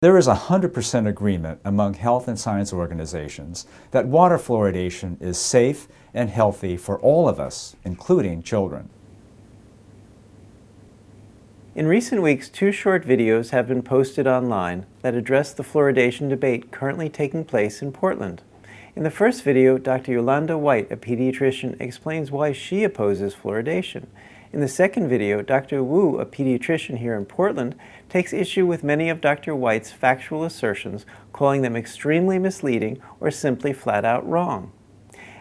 There is 100% agreement among health and science organizations that water fluoridation is safe and healthy for all of us, including children. In recent weeks, 2 short videos have been posted online that address the fluoridation debate currently taking place in Portland. In the first video, Dr. Yolanda White, a pediatrician, explains why she opposes fluoridation. In the second video, Dr. Wu, a pediatrician here in Portland, takes issue with many of Dr. White's factual assertions, calling them extremely misleading or simply flat out wrong.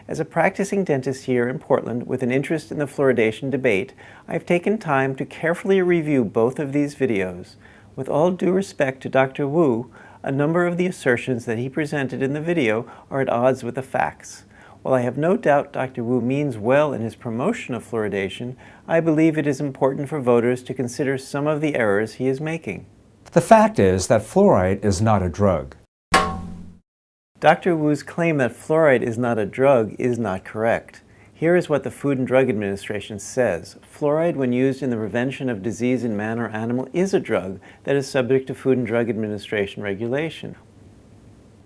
As a practicing dentist here in Portland with an interest in the fluoridation debate, I've taken time to carefully review both of these videos. With all due respect to Dr. Wu, a number of the assertions that he presented in the video are at odds with the facts. While I have no doubt Dr. Wu means well in his promotion of fluoridation, I believe it is important for voters to consider some of the errors he is making. The fact is that fluoride is not a drug. Dr. Wu's claim that fluoride is not a drug is not correct. Here is what the Food and Drug Administration says. Fluoride, when used in the prevention of disease in man or animal, is a drug that is subject to Food and Drug Administration regulation.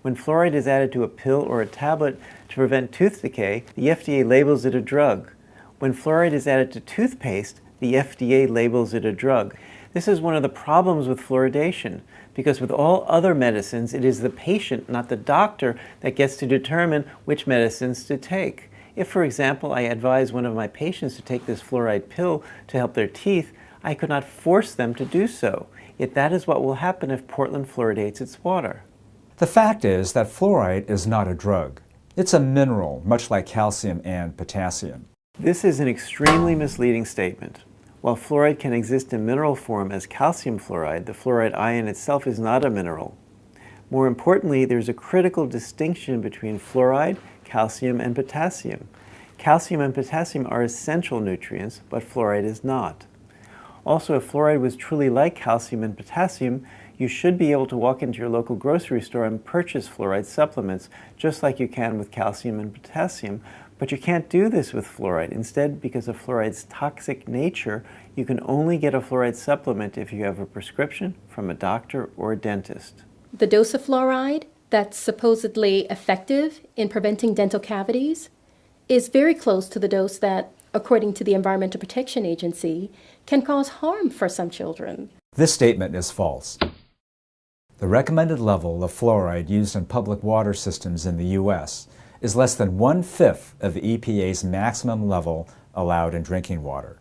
When fluoride is added to a pill or a tablet to prevent tooth decay, the FDA labels it a drug. When fluoride is added to toothpaste, the FDA labels it a drug. This is one of the problems with fluoridation, because with all other medicines, it is the patient, not the doctor, that gets to determine which medicines to take. If, for example, I advise one of my patients to take this fluoride pill to help their teeth, I could not force them to do so. Yet that is what will happen if Portland fluoridates its water. The fact is that fluoride is not a drug. It's a mineral, much like calcium and potassium. This is an extremely misleading statement. While fluoride can exist in mineral form as calcium fluoride, the fluoride ion itself is not a mineral. More importantly, there's a critical distinction between fluoride, calcium, and potassium. Calcium and potassium are essential nutrients, but fluoride is not. Also, if fluoride was truly like calcium and potassium, you should be able to walk into your local grocery store and purchase fluoride supplements, just like you can with calcium and potassium. But you can't do this with fluoride. Instead, because of fluoride's toxic nature, you can only get a fluoride supplement if you have a prescription from a doctor or a dentist. The dose of fluoride that's supposedly effective in preventing dental cavities is very close to the dose that, according to the Environmental Protection Agency, can cause harm for some children. This statement is false. The recommended level of fluoride used in public water systems in the U.S. is less than 1/5 of the EPA's maximum level allowed in drinking water.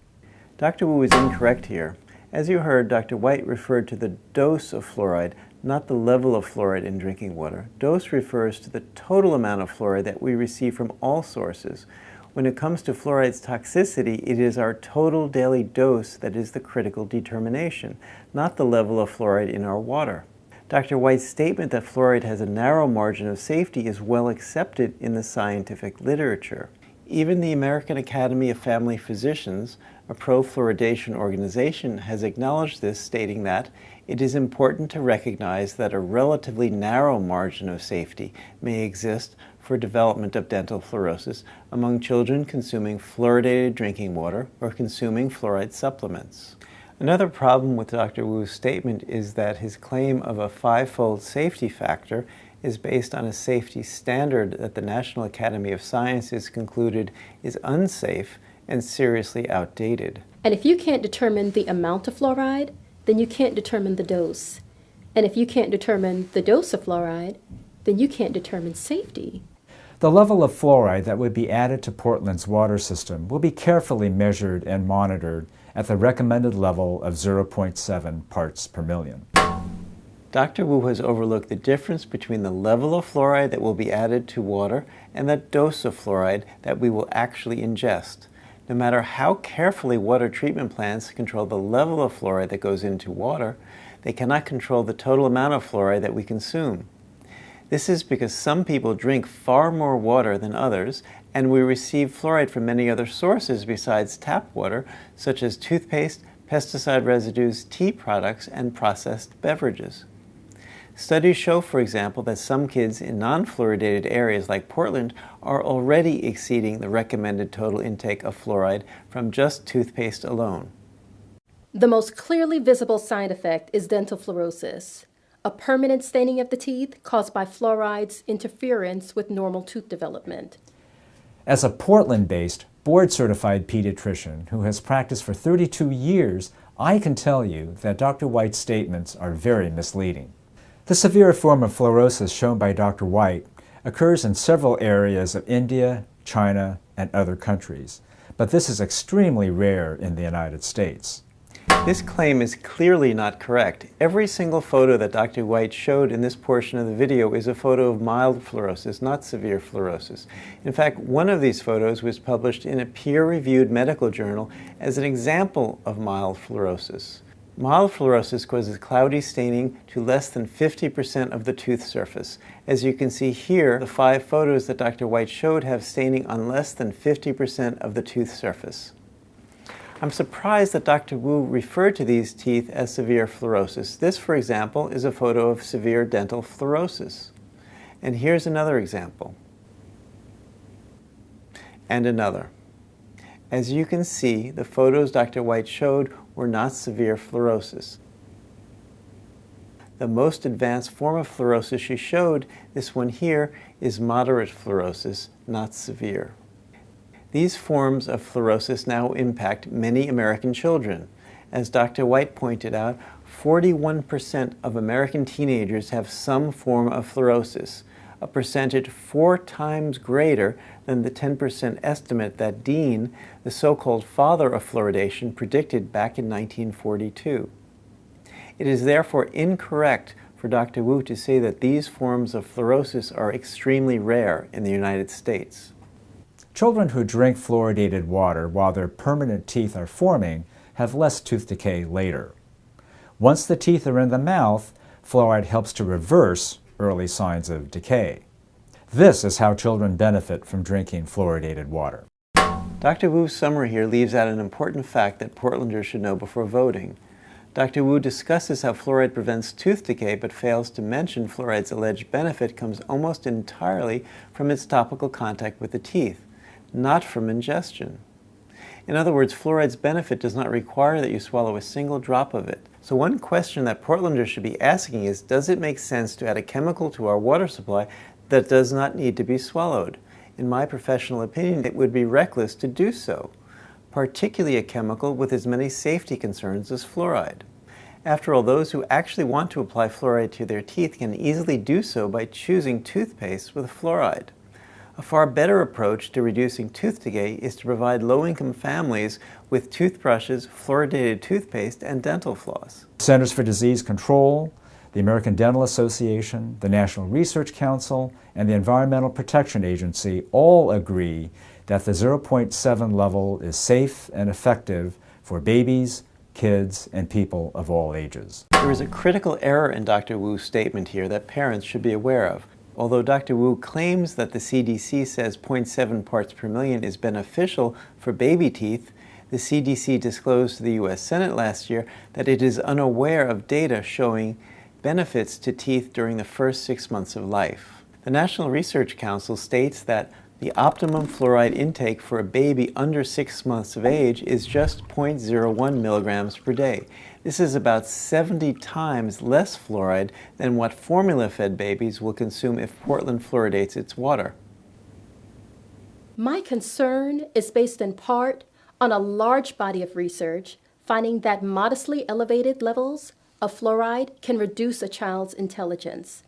Dr. Wu is incorrect here. As you heard, Dr. White referred to the dose of fluoride, not the level of fluoride in drinking water. Dose refers to the total amount of fluoride that we receive from all sources. When it comes to fluoride's toxicity, it is our total daily dose that is the critical determination, not the level of fluoride in our water. Dr. White's statement that fluoride has a narrow margin of safety is well accepted in the scientific literature. Even the American Academy of Family Physicians, a pro-fluoridation organization, has acknowledged this, stating that it is important to recognize that a relatively narrow margin of safety may exist for development of dental fluorosis among children consuming fluoridated drinking water or consuming fluoride supplements. Another problem with Dr. Wu's statement is that his claim of a 5-fold safety factor is based on a safety standard that the National Academy of Sciences concluded is unsafe and seriously outdated. And if you can't determine the amount of fluoride, then you can't determine the dose. And if you can't determine the dose of fluoride, then you can't determine safety. The level of fluoride that would be added to Portland's water system will be carefully measured and monitored at the recommended level of 0.7 parts per million. Dr. Wu has overlooked the difference between the level of fluoride that will be added to water and the dose of fluoride that we will actually ingest. No matter how carefully water treatment plants control the level of fluoride that goes into water, they cannot control the total amount of fluoride that we consume. This is because some people drink far more water than others, and we receive fluoride from many other sources besides tap water, such as toothpaste, pesticide residues, tea products, and processed beverages. Studies show, for example, that some kids in non-fluoridated areas like Portland are already exceeding the recommended total intake of fluoride from just toothpaste alone. The most clearly visible side effect is dental fluorosis. A a permanent staining of the teeth caused by fluoride's interference with normal tooth development. As a Portland-based, board-certified pediatrician who has practiced for 32 years, I can tell you that Dr. White's statements are very misleading. The severe form of fluorosis shown by Dr. White occurs in several areas of India, China, and other countries, but this is extremely rare in the United States. This claim is clearly not correct. Every single photo that Dr. White showed in this portion of the video is a photo of mild fluorosis, not severe fluorosis. In fact, one of these photos was published in a peer-reviewed medical journal as an example of mild fluorosis. Mild fluorosis causes cloudy staining to less than 50% of the tooth surface. As you can see here, the 5 photos that Dr. White showed have staining on less than 50% of the tooth surface. I'm surprised that Dr. Wu referred to these teeth as severe fluorosis. This, for example, is a photo of severe dental fluorosis. And here's another example. And another. As you can see, the photos Dr. White showed were not severe fluorosis. The most advanced form of fluorosis she showed, this one here, is moderate fluorosis, not severe. These forms of fluorosis now impact many American children. As Dr. White pointed out, 41% of American teenagers have some form of fluorosis, a percentage 4 times greater than the 10% estimate that Dean, the so-called father of fluoridation, predicted back in 1942. It is therefore incorrect for Dr. Wu to say that these forms of fluorosis are extremely rare in the United States. Children who drink fluoridated water while their permanent teeth are forming have less tooth decay later. Once the teeth are in the mouth, fluoride helps to reverse early signs of decay. This is how children benefit from drinking fluoridated water. Dr. Wu's summary here leaves out an important fact that Portlanders should know before voting. Dr. Wu discusses how fluoride prevents tooth decay, but fails to mention fluoride's alleged benefit comes almost entirely from its topical contact with the teeth, not from ingestion. In other words, fluoride's benefit does not require that you swallow a single drop of it. So one question that Portlanders should be asking is, does it make sense to add a chemical to our water supply that does not need to be swallowed? In my professional opinion, it would be reckless to do so, particularly a chemical with as many safety concerns as fluoride. After all, those who actually want to apply fluoride to their teeth can easily do so by choosing toothpaste with fluoride. A far better approach to reducing tooth decay is to provide low-income families with toothbrushes, fluoridated toothpaste, and dental floss. Centers for Disease Control, the American Dental Association, the National Research Council, and the Environmental Protection Agency all agree that the 0.7 level is safe and effective for babies, kids, and people of all ages. There is a critical error in Dr. Wu's statement here that parents should be aware of. Although Dr. Wu claims that the CDC says 0.7 parts per million is beneficial for baby teeth, the CDC disclosed to the U.S. Senate last year that it is unaware of data showing benefits to teeth during the first 6 months of life. The National Research Council states that the optimum fluoride intake for a baby under 6 months of age is just 0.01 milligrams per day. This is about 70 times less fluoride than what formula-fed babies will consume if Portland fluoridates its water. My concern is based in part on a large body of research finding that modestly elevated levels of fluoride can reduce a child's intelligence.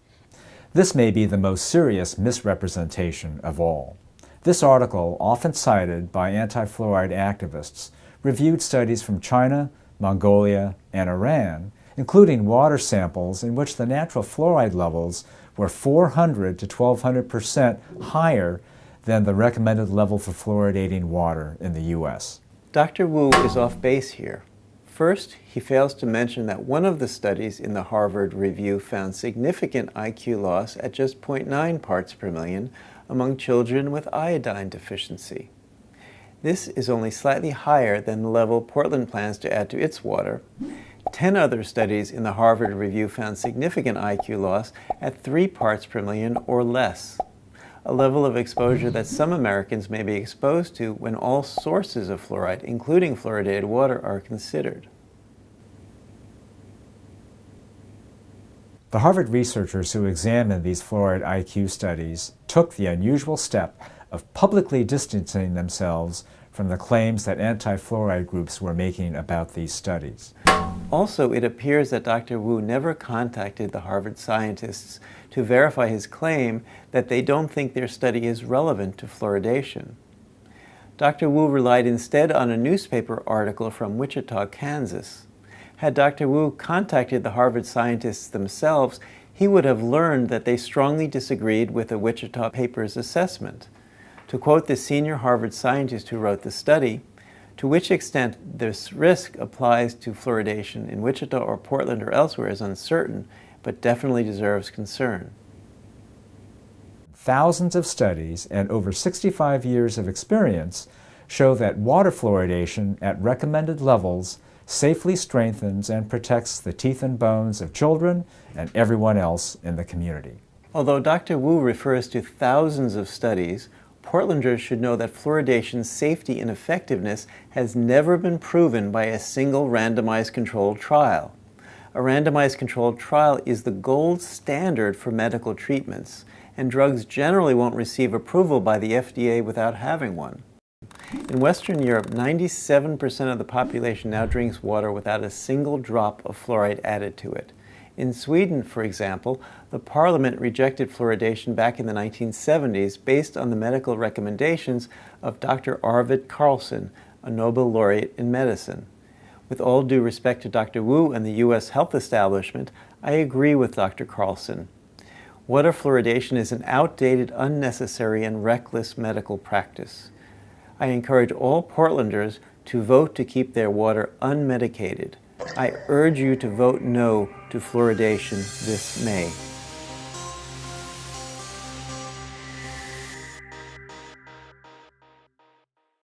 This may be the most serious misrepresentation of all. This article, often cited by anti-fluoride activists, reviewed studies from China, Mongolia, and Iran, including water samples in which the natural fluoride levels were 400 to 1,200% higher than the recommended level for fluoridating water in the U.S. Dr. Wu is off base here. First, he fails to mention that one of the studies in the Harvard review found significant IQ loss at just 0.9 parts per million among children with iodine deficiency. This is only slightly higher than the level Portland plans to add to its water. 10 other studies in the Harvard review found significant IQ loss at 3 parts per million or less, a level of exposure that some Americans may be exposed to when all sources of fluoride, including fluoridated water, are considered. The Harvard researchers who examined these fluoride IQ studies took the unusual step of publicly distancing themselves from the claims that anti-fluoride groups were making about these studies. Also, it appears that Dr. Wu never contacted the Harvard scientists to verify his claim that they don't think their study is relevant to fluoridation. Dr. Wu relied instead on a newspaper article from Wichita, Kansas. Had Dr. Wu contacted the Harvard scientists themselves, he would have learned that they strongly disagreed with the Wichita paper's assessment. To quote the senior Harvard scientist who wrote the study, to which extent this risk applies to fluoridation in Wichita or Portland or elsewhere is uncertain, but definitely deserves concern. Thousands of studies and over 65 years of experience show that water fluoridation at recommended levels safely strengthens and protects the teeth and bones of children and everyone else in the community. Although Dr. Wu refers to thousands of studies, Portlanders should know that fluoridation's safety and effectiveness has never been proven by a single randomized controlled trial. A randomized controlled trial is the gold standard for medical treatments, and drugs generally won't receive approval by the FDA without having one. In Western Europe, 97% of the population now drinks water without a single drop of fluoride added to it. In Sweden, for example, the parliament rejected fluoridation back in the 1970s based on the medical recommendations of Dr. Arvid Carlsson, a Nobel laureate in medicine. With all due respect to Dr. Wu and the U.S. health establishment, I agree with Dr. Carlsson. Water fluoridation is an outdated, unnecessary, and reckless medical practice. I encourage all Portlanders to vote to keep their water unmedicated. I urge you to vote no to fluoridation this May.